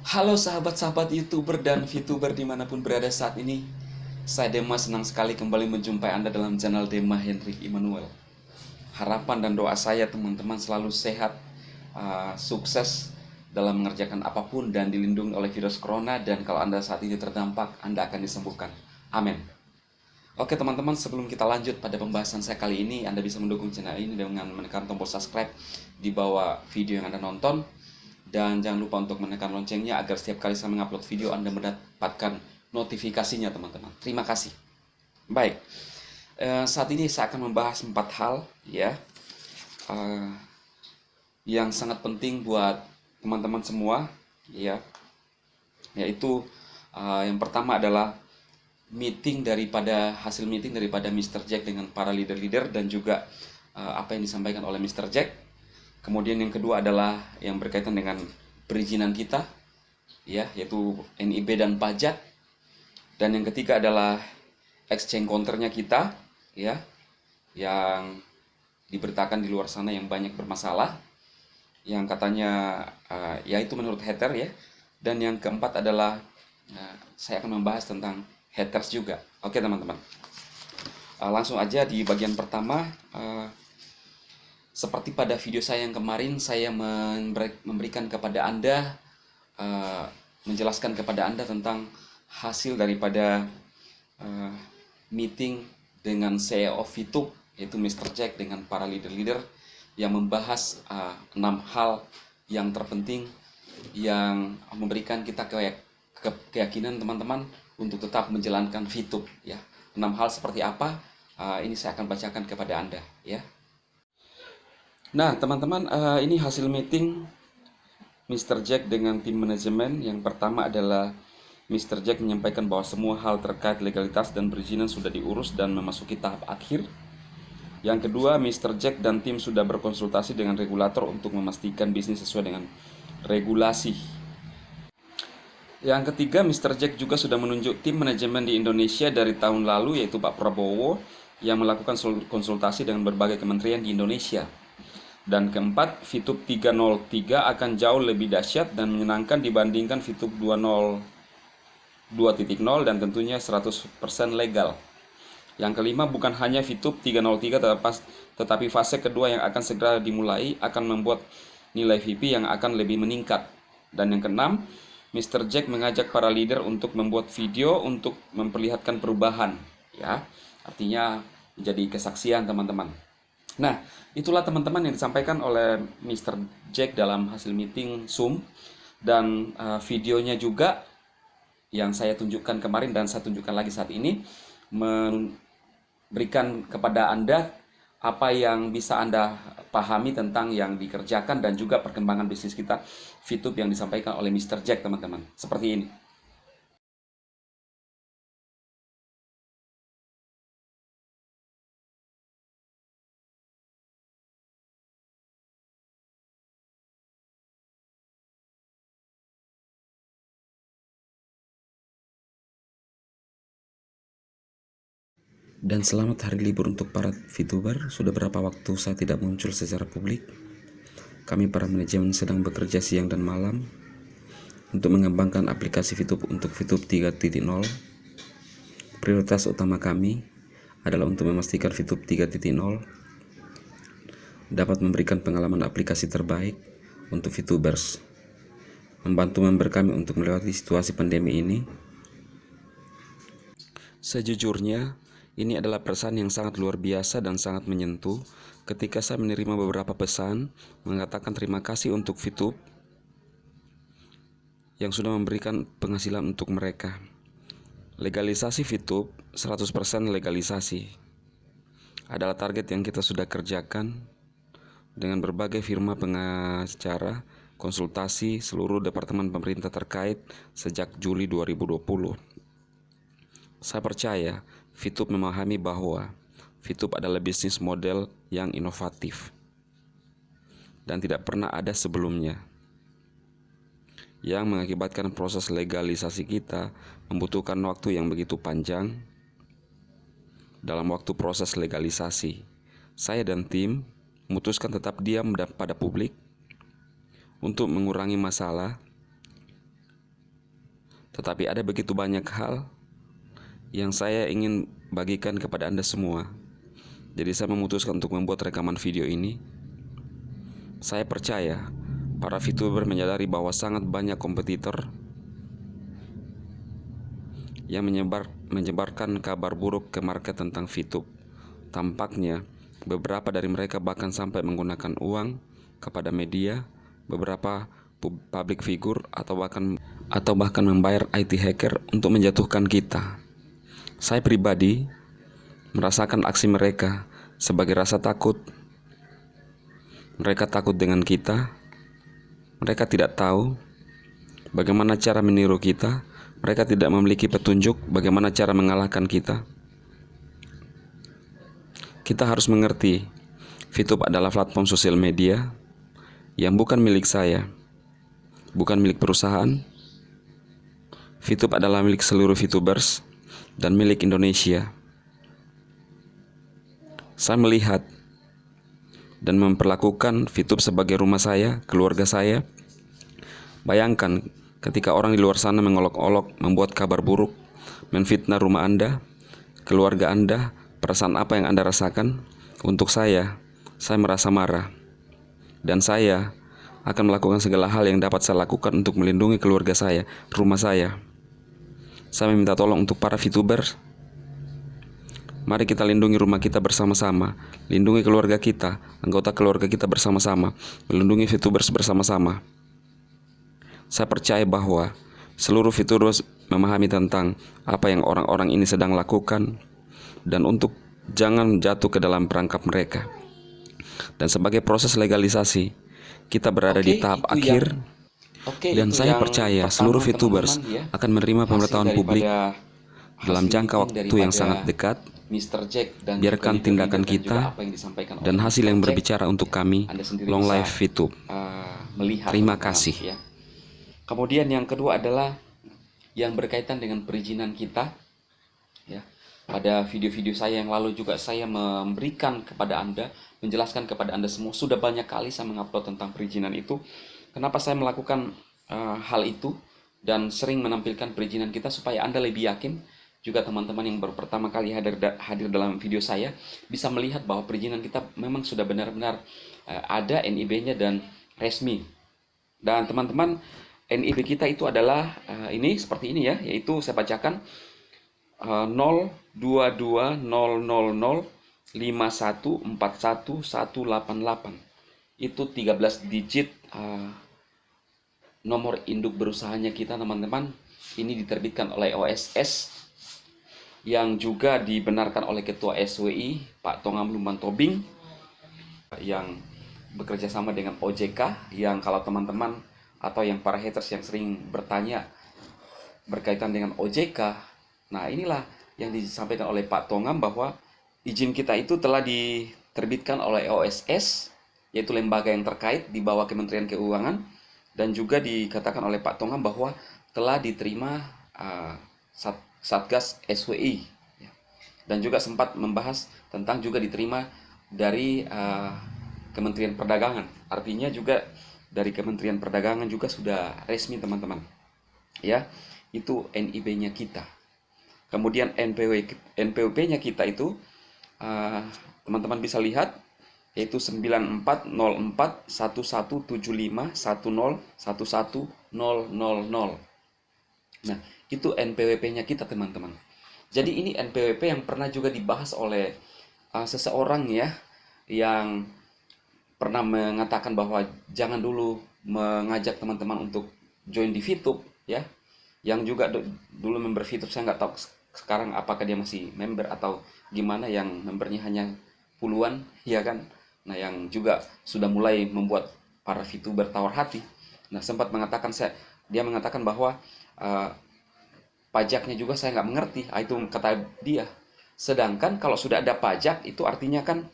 Halo sahabat-sahabat YouTuber dan VTuber dimanapun berada saat ini. Saya Dema senang sekali kembali menjumpai Anda dalam channel Dema Hendrik Immanuel. Harapan dan doa saya teman-teman selalu sehat, sukses dalam mengerjakan apapun dan dilindungi oleh virus corona. Dan kalau Anda saat ini terdampak, Anda akan disembuhkan. Amin. Oke teman-teman, sebelum kita lanjut pada pembahasan saya kali ini, Anda bisa mendukung channel ini dengan menekan tombol subscribe di bawah video yang Anda nonton. Dan jangan lupa untuk menekan loncengnya agar setiap kali saya mengupload video Anda mendapatkan notifikasinya teman-teman. Terima kasih. Baik, saat ini saya akan membahas 4 hal ya yang sangat penting buat teman-teman semua ya, yaitu yang pertama adalah hasil meeting daripada Mr. Jack dengan para leader-leader dan juga apa yang disampaikan oleh Mr. Jack. Kemudian yang kedua adalah yang berkaitan dengan perizinan kita ya, yaitu NIB dan pajak. Dan yang ketiga adalah exchange counternya kita ya, yang diberitakan di luar sana yang banyak bermasalah, yang katanya ya itu menurut hater ya. Dan yang keempat adalah saya akan membahas tentang haters juga. Oke teman-teman, langsung aja di bagian pertama. Seperti pada video saya yang kemarin, saya memberikan kepada Anda, menjelaskan kepada Anda tentang hasil daripada meeting dengan CEO of VTube, yaitu Mr. Jack dengan para leader-leader, yang membahas 6 hal yang terpenting yang memberikan kita keyakinan teman-teman untuk tetap menjalankan VTube ya. 6 hal seperti apa? Ini saya akan bacakan kepada Anda ya. Nah, teman-teman, ini hasil meeting Mr. Jack dengan tim manajemen. Yang pertama adalah Mr. Jack menyampaikan bahwa semua hal terkait legalitas dan perizinan sudah diurus dan memasuki tahap akhir. Yang kedua, Mr. Jack dan tim sudah berkonsultasi dengan regulator untuk memastikan bisnis sesuai dengan regulasi. Yang ketiga, Mr. Jack juga sudah menunjuk tim manajemen di Indonesia dari tahun lalu, yaitu Pak Prabowo, yang melakukan konsultasi dengan berbagai kementerian di Indonesia. Dan keempat, VTube 303 akan jauh lebih dahsyat dan menyenangkan dibandingkan VTube 2.0 dan tentunya 100% legal. Yang kelima, bukan hanya VTube 303 tetapi fase kedua yang akan segera dimulai akan membuat nilai VP yang akan lebih meningkat. Dan yang keenam, Mr. Jack mengajak para leader untuk membuat video untuk memperlihatkan perubahan ya. Artinya menjadi kesaksian teman-teman. Nah, itulah teman-teman yang disampaikan oleh Mr. Jack dalam hasil meeting Zoom. Dan videonya juga yang saya tunjukkan kemarin dan saya tunjukkan lagi saat ini, memberikan kepada Anda apa yang bisa Anda pahami tentang yang dikerjakan dan juga perkembangan bisnis kita VTube yang disampaikan oleh Mr. Jack teman-teman. Seperti ini. Dan selamat hari libur untuk para VTuber. Sudah berapa waktu saya tidak muncul secara publik. Kami para manajemen sedang bekerja siang dan malam untuk mengembangkan aplikasi VTube untuk VTube 3.0. Prioritas utama kami adalah untuk memastikan VTube 3.0 dapat memberikan pengalaman aplikasi terbaik untuk VTubers, membantu member kami untuk melewati situasi pandemi ini. Sejujurnya, ini adalah pesan yang sangat luar biasa dan sangat menyentuh ketika saya menerima beberapa pesan mengatakan terima kasih untuk VTube yang sudah memberikan penghasilan untuk mereka. Legalisasi VTube, 100% legalisasi adalah target yang kita sudah kerjakan dengan berbagai firma pengacara, konsultasi seluruh departemen pemerintah terkait sejak Juli 2020. Saya percaya VTube memahami bahwa VTube adalah bisnis model yang inovatif dan tidak pernah ada sebelumnya, yang mengakibatkan proses legalisasi kita membutuhkan waktu yang begitu panjang. Dalam waktu proses legalisasi, saya dan tim memutuskan tetap diam pada publik untuk mengurangi masalah Tetapi ada begitu banyak hal yang saya ingin bagikan kepada Anda semua. Jadi saya memutuskan untuk membuat rekaman video ini. Saya percaya para VTuber menyadari bahwa sangat banyak kompetitor yang menyebarkan kabar buruk ke market tentang VTube. Tampaknya beberapa dari mereka bahkan sampai menggunakan uang kepada media, beberapa public figure atau bahkan membayar IT hacker untuk menjatuhkan kita. Saya pribadi merasakan aksi mereka sebagai rasa takut. Mereka takut dengan kita. Mereka tidak tahu bagaimana cara meniru kita. Mereka tidak memiliki petunjuk bagaimana cara mengalahkan kita. Kita harus mengerti, VTube adalah platform sosial media yang bukan milik saya, bukan milik perusahaan. VTube adalah milik seluruh VTubers dan milik Indonesia. Saya melihat dan memperlakukan VTube sebagai rumah saya, keluarga saya. Bayangkan ketika orang di luar sana mengolok-olok, membuat kabar buruk, menfitnah rumah Anda, keluarga Anda, perasaan apa yang Anda rasakan? Untuk saya merasa marah. Dan saya akan melakukan segala hal yang dapat saya lakukan untuk melindungi keluarga saya, rumah saya. Saya meminta tolong untuk para VTubers. Mari kita lindungi rumah kita bersama-sama, lindungi keluarga kita, anggota keluarga kita bersama-sama, melindungi VTubers bersama-sama. Saya percaya bahwa seluruh VTubers memahami tentang apa yang orang-orang ini sedang lakukan dan untuk jangan jatuh ke dalam perangkap mereka. Dan sebagai proses legalisasi, kita berada di tahap akhir. Dan saya percaya seluruh VTubers akan menerima pemberitahuan publik dalam jangka waktu yang sangat dekat. Mr. Jack dan biarkan tindakan kita dan hasil yang berbicara untuk kami. Long life VTube. Terima kasih. Ya. Kemudian yang kedua adalah yang berkaitan dengan perizinan kita. Ya. Pada video-video saya yang lalu juga saya memberikan kepada Anda, menjelaskan kepada Anda semua. Sudah banyak kali saya mengupload tentang perizinan itu. Kenapa saya melakukan hal itu dan sering menampilkan perizinan kita supaya Anda lebih yakin. Juga teman-teman yang baru pertama kali hadir dalam video saya bisa melihat bahwa perizinan kita memang sudah benar-benar ada NIB-nya dan resmi. Dan teman-teman, NIB kita itu adalah ini seperti ini ya, yaitu saya bacakan 02200051411188. Itu 13 digit nomor induk berusahanya kita, teman-teman. Ini diterbitkan oleh OSS yang juga dibenarkan oleh Ketua SWI Pak Tongam Lumban Tobing, yang bekerja sama dengan OJK. Yang kalau teman-teman atau yang para haters yang sering bertanya berkaitan dengan OJK, nah inilah yang disampaikan oleh Pak Tongam bahwa izin kita itu telah diterbitkan oleh OSS, yaitu lembaga yang terkait di bawah Kementerian Keuangan, dan juga dikatakan oleh Pak Tongam bahwa telah diterima Satgas SWI, dan juga sempat membahas tentang juga diterima dari Kementerian Perdagangan. Artinya juga dari Kementerian Perdagangan juga sudah resmi, teman-teman. Ya, itu NIB-nya kita. Kemudian NPWP-nya kita itu teman-teman bisa lihat, yaitu 94041175101100. Nah, itu NPWP-nya kita, teman-teman. Jadi ini NPWP yang pernah juga dibahas oleh seseorang ya, yang pernah mengatakan bahwa jangan dulu mengajak teman-teman untuk join di VTube ya. Yang juga dulu member VTube, saya nggak tahu sekarang apakah dia masih member atau gimana, yang membernya hanya puluhan ya kan. Nah, yang juga sudah mulai membuat para VTuber tawar hati. Nah, sempat mengatakan dia mengatakan bahwa pajaknya juga saya nggak mengerti, itu kata dia. Sedangkan kalau sudah ada pajak itu artinya kan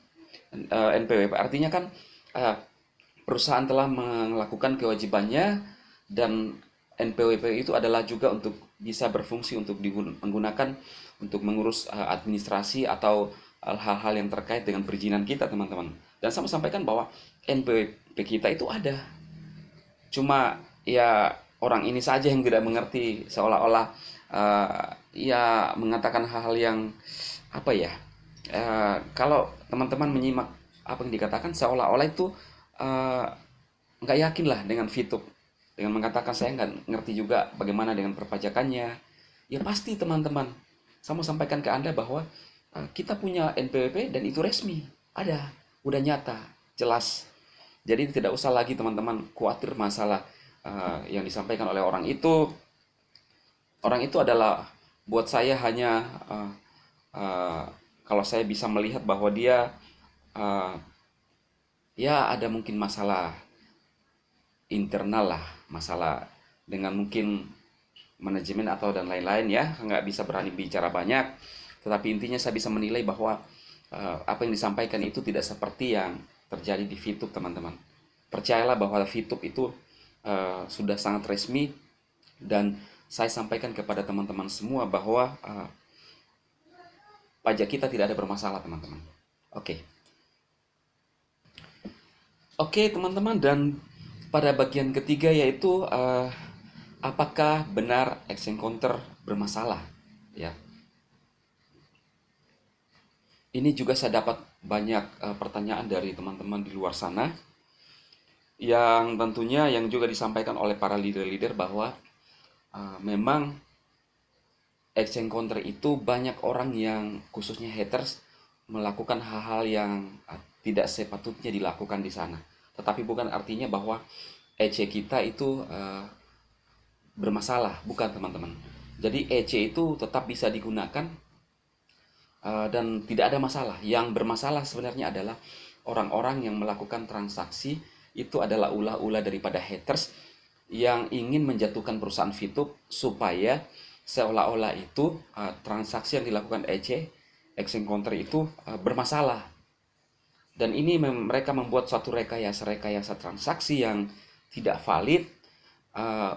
NPWP, artinya kan perusahaan telah melakukan kewajibannya, dan NPWP itu adalah juga untuk bisa berfungsi untuk digunakan untuk mengurus administrasi atau hal-hal yang terkait dengan perizinan kita, teman-teman. Dan saya sampaikan bahwa NPWP kita itu ada. Cuma ya orang ini saja yang tidak mengerti, seolah-olah ia mengatakan hal-hal yang apa ya, kalau teman-teman menyimak apa yang dikatakan, seolah-olah itu eh, nggak yakin lah dengan VTube, dengan mengatakan saya nggak ngerti juga bagaimana dengan perpajakannya. Ya pasti teman-teman, saya mau sampaikan ke Anda bahwa kita punya NPWP dan itu resmi, ada, udah nyata, jelas. Jadi tidak usah lagi teman-teman khawatir masalah yang disampaikan oleh orang itu. Orang itu adalah buat saya hanya kalau saya bisa melihat bahwa dia uh, ya ada mungkin masalah internal lah, masalah dengan mungkin manajemen atau dan lain-lain ya, nggak bisa berani bicara banyak. Tetapi intinya saya bisa menilai bahwa apa yang disampaikan itu tidak seperti yang terjadi di VTube teman-teman. Percayalah bahwa VTube itu sudah sangat resmi, dan saya sampaikan kepada teman-teman semua bahwa pajak kita tidak ada bermasalah teman-teman. Oke. Oke teman-teman, dan pada bagian ketiga yaitu apakah benar exchange counter bermasalah ya. Ini juga saya dapat banyak pertanyaan dari teman-teman di luar sana, yang tentunya yang juga disampaikan oleh para leader-leader bahwa memang exchange counter itu banyak orang yang khususnya haters melakukan hal-hal yang tidak sepatutnya dilakukan di sana. Tetapi bukan artinya bahwa EC kita itu bermasalah, bukan teman-teman. Jadi EC itu tetap bisa digunakan dan tidak ada masalah. Yang bermasalah sebenarnya adalah orang-orang yang melakukan transaksi itu adalah ulah-ulah daripada haters yang ingin menjatuhkan perusahaan VTube supaya seolah-olah itu transaksi yang dilakukan EC, exchange counter itu bermasalah. Dan ini mereka membuat suatu rekayasa transaksi yang tidak valid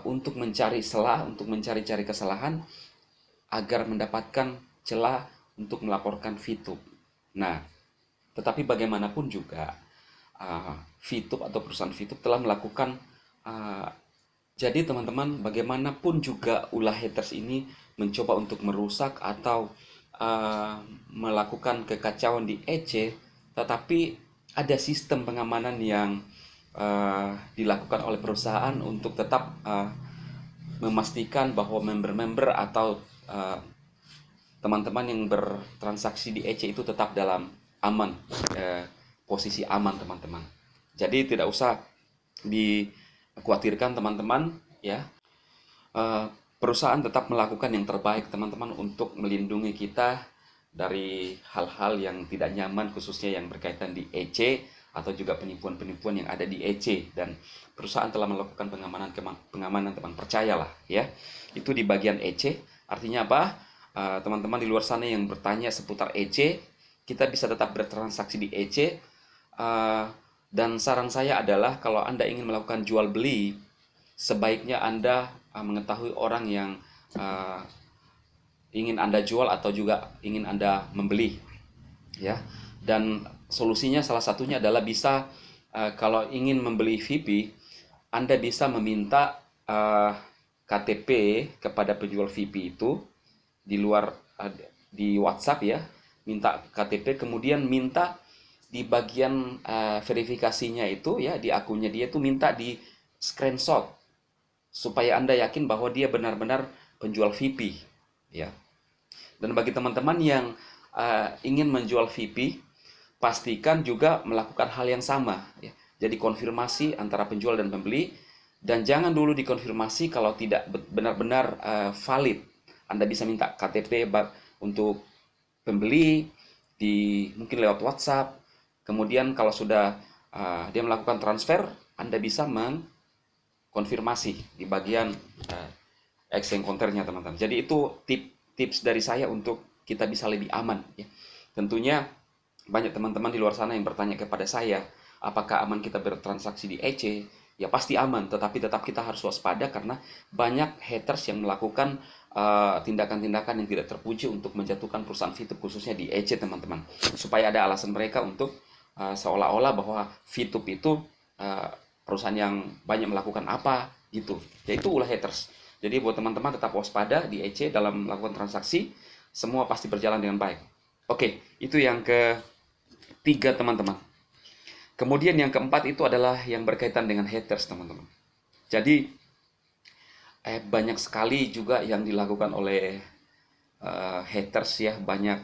untuk mencari celah, untuk mencari-cari kesalahan agar mendapatkan celah untuk melaporkan VTube. Nah, tetapi bagaimanapun juga VTube atau perusahaan VTube telah melakukan jadi teman-teman, bagaimanapun juga ulah haters ini mencoba untuk merusak atau melakukan kekacauan di EC, tetapi ada sistem pengamanan yang dilakukan oleh perusahaan untuk tetap memastikan bahwa member-member atau teman-teman yang bertransaksi di EC itu tetap dalam aman, posisi aman teman-teman. Jadi tidak usah dikhawatirkan teman-teman ya. Perusahaan tetap melakukan yang terbaik teman-teman untuk melindungi kita dari hal-hal yang tidak nyaman, khususnya yang berkaitan di EC atau juga penipuan-penipuan yang ada di EC. Dan perusahaan telah melakukan pengamanan teman, percayalah ya. Itu di bagian EC. Artinya apa? Teman-teman di luar sana yang bertanya seputar EC, kita bisa tetap bertransaksi di EC. Dan saran saya adalah kalau Anda ingin melakukan jual beli, sebaiknya Anda mengetahui orang yang ingin Anda jual atau juga ingin Anda membeli ya. Dan solusinya salah satunya adalah bisa kalau ingin membeli VP, Anda bisa meminta KTP kepada penjual VP itu di luar di WhatsApp ya, minta KTP, kemudian minta di bagian verifikasinya itu ya, di akunnya dia itu minta di screenshot supaya Anda yakin bahwa dia benar-benar penjual VP ya. Dan bagi teman-teman yang ingin menjual VP, pastikan juga melakukan hal yang sama ya. Jadi konfirmasi antara penjual dan pembeli, dan jangan dulu dikonfirmasi kalau tidak benar-benar valid. Anda bisa minta KTP untuk pembeli mungkin lewat WhatsApp. Kemudian kalau sudah dia melakukan transfer, Anda bisa mengkonfirmasi di bagian exchange counternya teman-teman. Jadi itu tips dari saya untuk kita bisa lebih aman ya. Tentunya banyak teman-teman di luar sana yang bertanya kepada saya, apakah aman kita bertransaksi di EC? Ya pasti aman, tetapi tetap kita harus waspada karena banyak haters yang melakukan tindakan-tindakan yang tidak terpuji untuk menjatuhkan perusahaan VTube khususnya di EC teman-teman, supaya ada alasan mereka untuk seolah-olah bahwa VTube itu perusahaan yang banyak melakukan apa gitu. Yaitu ulah haters. Jadi buat teman-teman tetap waspada di EC dalam melakukan transaksi, semua pasti berjalan dengan baik. Oke, itu yang ketiga teman-teman. Kemudian yang keempat itu adalah yang berkaitan dengan haters teman-teman. Jadi banyak sekali juga yang dilakukan oleh haters ya, banyak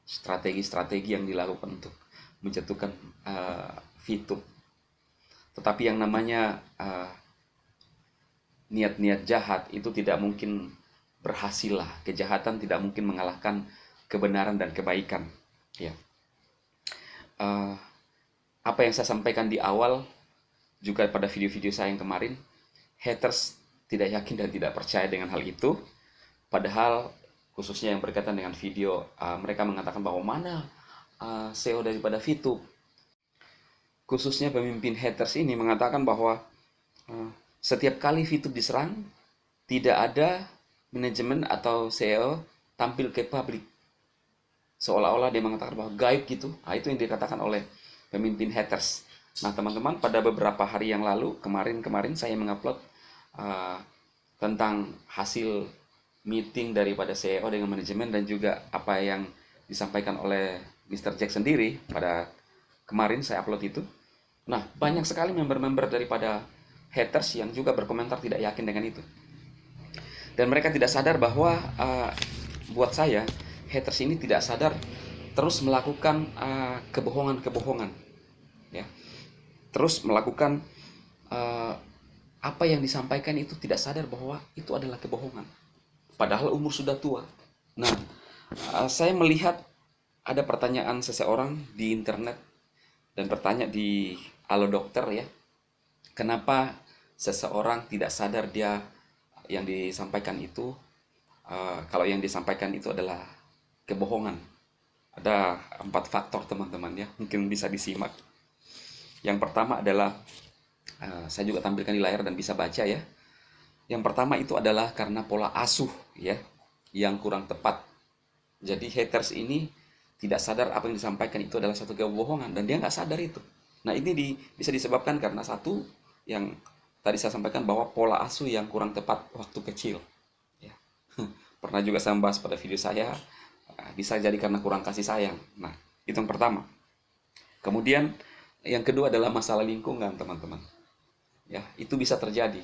strategi-strategi yang dilakukan untuk menjatuhkan VTube. Tetapi yang namanya niat-niat jahat itu tidak mungkin berhasil lah. Kejahatan tidak mungkin mengalahkan kebenaran dan kebaikan. Ya. Apa yang saya sampaikan di awal juga pada video-video saya yang kemarin, haters tidak yakin dan tidak percaya dengan hal itu. Padahal khususnya yang berkaitan dengan video, mereka mengatakan bahwa mana SEO daripada VTube. Khususnya pemimpin haters ini mengatakan bahwa setiap kali VTube diserang, tidak ada manajemen atau SEO tampil ke publik. Seolah-olah dia mengatakan bahwa gaib gitu. Nah, itu yang dikatakan oleh pemimpin haters. Nah, teman-teman, pada beberapa hari yang lalu, kemarin saya mengupload tentang hasil meeting daripada CEO dengan manajemen dan juga apa yang disampaikan oleh Mr. Jack sendiri pada kemarin saya upload itu. Nah, banyak sekali member-member daripada haters yang juga berkomentar tidak yakin dengan itu. Dan mereka tidak sadar bahwa buat saya, haters ini tidak sadar terus melakukan kebohongan-kebohongan. Ya. Terus melakukan apa yang disampaikan itu tidak sadar bahwa itu adalah kebohongan. Padahal umur sudah tua. Nah, saya melihat ada pertanyaan seseorang di internet dan bertanya di Halo Dokter ya. Kenapa seseorang tidak sadar dia yang disampaikan itu, kalau yang disampaikan itu adalah kebohongan. Ada 4 faktor teman-teman ya, mungkin bisa disimak. Yang pertama adalah, saya juga tampilkan di layar dan bisa baca ya. Yang pertama itu adalah karena pola asuh ya, yang kurang tepat. Jadi haters ini tidak sadar apa yang disampaikan itu adalah satu kebohongan dan dia nggak sadar itu. Nah ini bisa disebabkan karena satu yang tadi saya sampaikan bahwa pola asuh yang kurang tepat waktu kecil. Ya. Pernah juga saya membahas pada video saya, bisa jadi karena kurang kasih sayang. Nah itu yang pertama. Kemudian yang kedua adalah masalah lingkungan teman-teman. Ya itu bisa terjadi.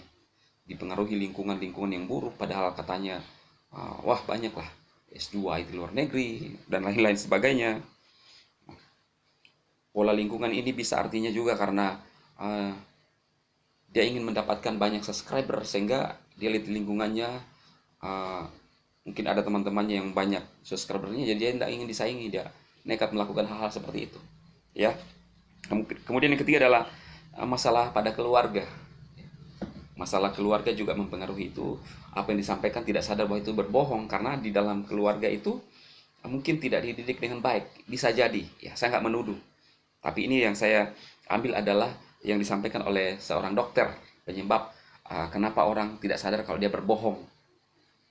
Dipengaruhi lingkungan yang buruk, padahal katanya wah banyak lah S2 di luar negeri dan lain-lain sebagainya. Pola lingkungan ini bisa artinya juga karena dia ingin mendapatkan banyak subscriber sehingga dia lihat lingkungannya mungkin ada teman-temannya yang banyak subscribernya, jadi dia tidak ingin disaingi, dia nekat melakukan hal-hal seperti itu ya. Kemudian yang ketiga adalah masalah pada keluarga. Masalah keluarga juga mempengaruhi itu. Apa yang disampaikan tidak sadar bahwa itu berbohong, karena di dalam keluarga itu mungkin tidak dididik dengan baik. Bisa jadi, ya saya nggak menuduh. Tapi ini yang saya ambil adalah yang disampaikan oleh seorang dokter, penyebab kenapa orang tidak sadar kalau dia berbohong.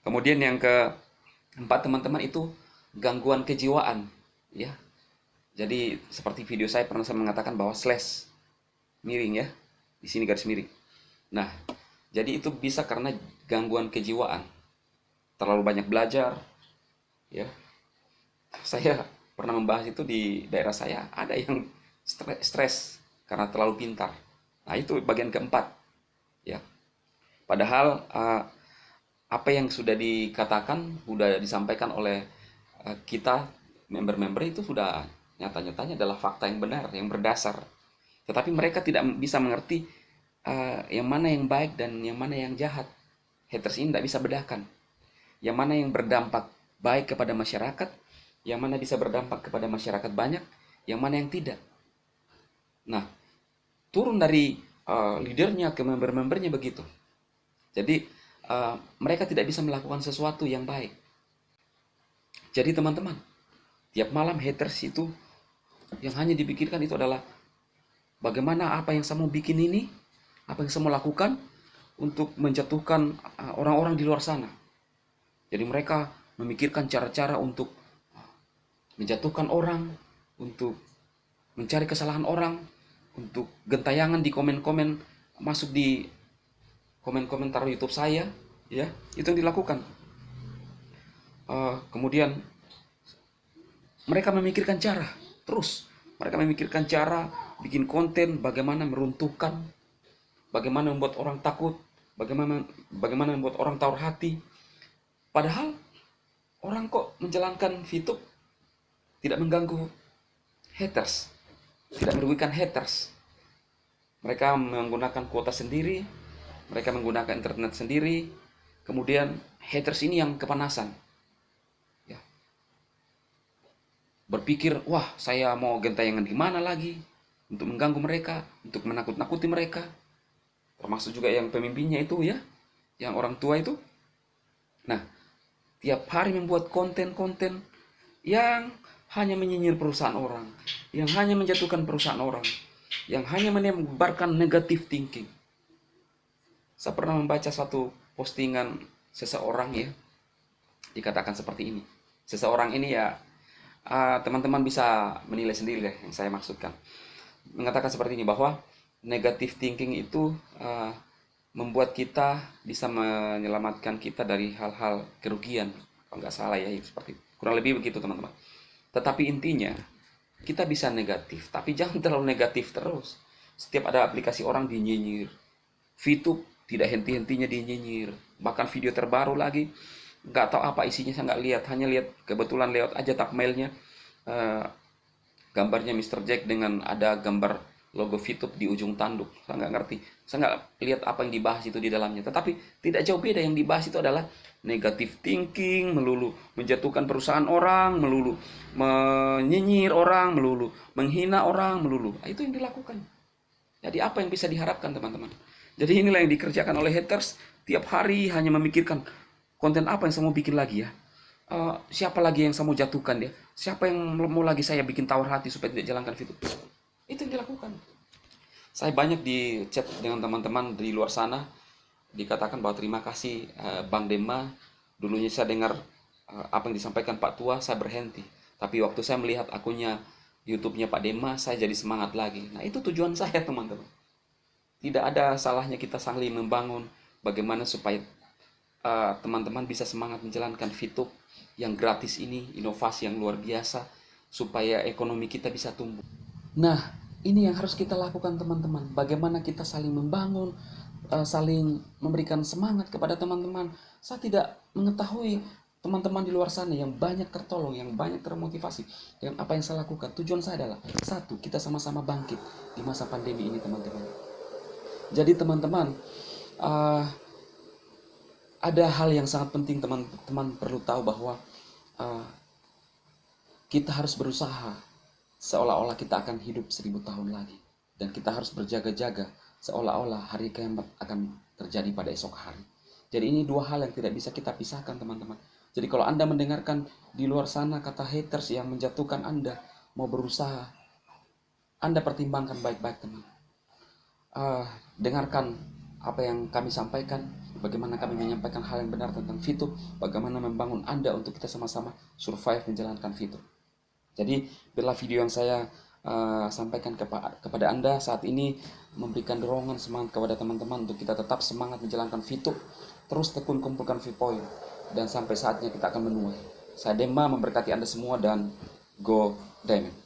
Kemudian yang keempat teman-teman itu gangguan kejiwaan. Ya, jadi seperti video saya pernah saya mengatakan bahwa slash miring ya, di sini garis miring. Nah, jadi itu bisa karena gangguan kejiwaan, terlalu banyak belajar, ya. Saya pernah membahas itu di daerah saya, ada yang stres karena terlalu pintar. Nah, itu bagian keempat, ya. Padahal apa yang sudah dikatakan, sudah disampaikan oleh kita member-member itu sudah nyata-nyatanya adalah fakta yang benar, yang berdasar. Tetapi mereka tidak bisa mengerti yang mana yang baik dan yang mana yang jahat. Haters ini tidak bisa bedakan. Yang mana yang berdampak baik kepada masyarakat, yang mana bisa berdampak kepada masyarakat banyak, yang mana yang tidak. Nah, turun dari leadernya ke member-membernya begitu. Jadi mereka tidak bisa melakukan sesuatu yang baik. Jadi teman-teman, tiap malam haters itu yang hanya dipikirkan itu adalah bagaimana apa yang saya mau bikin ini, apa yang saya mau lakukan untuk menjatuhkan orang-orang di luar sana. Jadi mereka memikirkan cara-cara untuk menjatuhkan orang, untuk mencari kesalahan orang, untuk gentayangan di komen-komen, masuk di komen-komentar YouTube saya, ya, itu yang dilakukan. Kemudian mereka memikirkan cara, terus mereka memikirkan cara bikin konten bagaimana meruntuhkan, bagaimana membuat orang takut, bagaimana membuat orang tawar hati. Padahal orang kok menjalankan VTube tidak mengganggu haters, tidak merugikan haters. Mereka menggunakan kuota sendiri, mereka menggunakan internet sendiri, kemudian haters ini yang kepanasan. Ya. Berpikir, wah saya mau gentayangan di mana lagi untuk mengganggu mereka, untuk menakut-nakuti mereka. Termasuk juga yang pemimpinnya itu ya, yang orang tua itu. Nah, tiap hari membuat konten-konten yang hanya menyinyir perusahaan orang, yang hanya menjatuhkan perusahaan orang, yang hanya menebarkan negative thinking. Saya pernah membaca satu postingan seseorang ya, dikatakan seperti ini. Seseorang ini ya, teman-teman bisa menilai sendiri deh yang saya maksudkan. Mengatakan seperti ini, bahwa negative thinking itu membuat kita bisa menyelamatkan kita dari hal-hal kerugian. Kalau nggak salah ya, seperti itu. Kurang lebih begitu teman-teman. Tetapi intinya, kita bisa negatif, tapi jangan terlalu negatif terus. Setiap ada aplikasi orang dinyinyir. VTube tidak henti-hentinya dinyinyir. Bahkan video terbaru lagi, nggak tahu apa isinya, saya nggak lihat. Hanya lihat kebetulan lewat aja thumbnailnya. Gambarnya Mr. Jack dengan ada gambar logo VTube di ujung tanduk. Saya nggak ngerti. Saya nggak lihat apa yang dibahas itu di dalamnya. Tetapi tidak jauh beda, yang dibahas itu adalah negative thinking, melulu menjatuhkan perusahaan orang, melulu menyinyir orang, melulu menghina orang, melulu. Itu yang dilakukan. Jadi apa yang bisa diharapkan teman-teman? Jadi inilah yang dikerjakan oleh haters. Tiap hari hanya memikirkan konten apa yang saya mau bikin lagi ya. Siapa lagi yang saya mau jatuhkan ya? Siapa yang mau lagi saya bikin tawar hati supaya tidak jalankan VTube? Itu yang dilakukan. Saya banyak di chat dengan teman-teman di luar sana, dikatakan bahwa terima kasih Bang Dema. Dulunya saya dengar apa yang disampaikan Pak Tua, saya berhenti. Tapi waktu saya melihat akunnya YouTube-nya Pak Dema, saya jadi semangat lagi. Nah itu tujuan saya teman-teman. Tidak ada salahnya kita saling membangun bagaimana supaya teman-teman bisa semangat menjalankan VTube yang gratis ini, inovasi yang luar biasa, supaya ekonomi kita bisa tumbuh. Nah, ini yang harus kita lakukan teman-teman. Bagaimana kita saling membangun, saling memberikan semangat kepada teman-teman. Saya tidak mengetahui teman-teman di luar sana yang banyak tertolong, yang banyak termotivasi dengan apa yang saya lakukan. Tujuan saya adalah, satu, kita sama-sama bangkit di masa pandemi ini teman-teman. Jadi teman-teman, ada hal yang sangat penting teman-teman perlu tahu, bahwa kita harus berusaha seolah-olah kita akan hidup 1000 tahun lagi. Dan kita harus berjaga-jaga seolah-olah hari kiamat akan terjadi pada esok hari. Jadi ini dua hal yang tidak bisa kita pisahkan teman-teman. Jadi kalau Anda mendengarkan di luar sana kata haters yang menjatuhkan Anda, mau berusaha, Anda pertimbangkan baik-baik teman. Dengarkan apa yang kami sampaikan, bagaimana kami menyampaikan hal yang benar tentang VTube, bagaimana membangun Anda untuk kita sama-sama survive menjalankan VTube. Jadi bila video yang saya sampaikan kepada Anda saat ini memberikan dorongan semangat kepada teman-teman untuk kita tetap semangat menjalankan VTube, terus tekun kumpulkan view point, dan sampai saatnya kita akan menuai. Saya Dema memberkati Anda semua, dan go Diamond.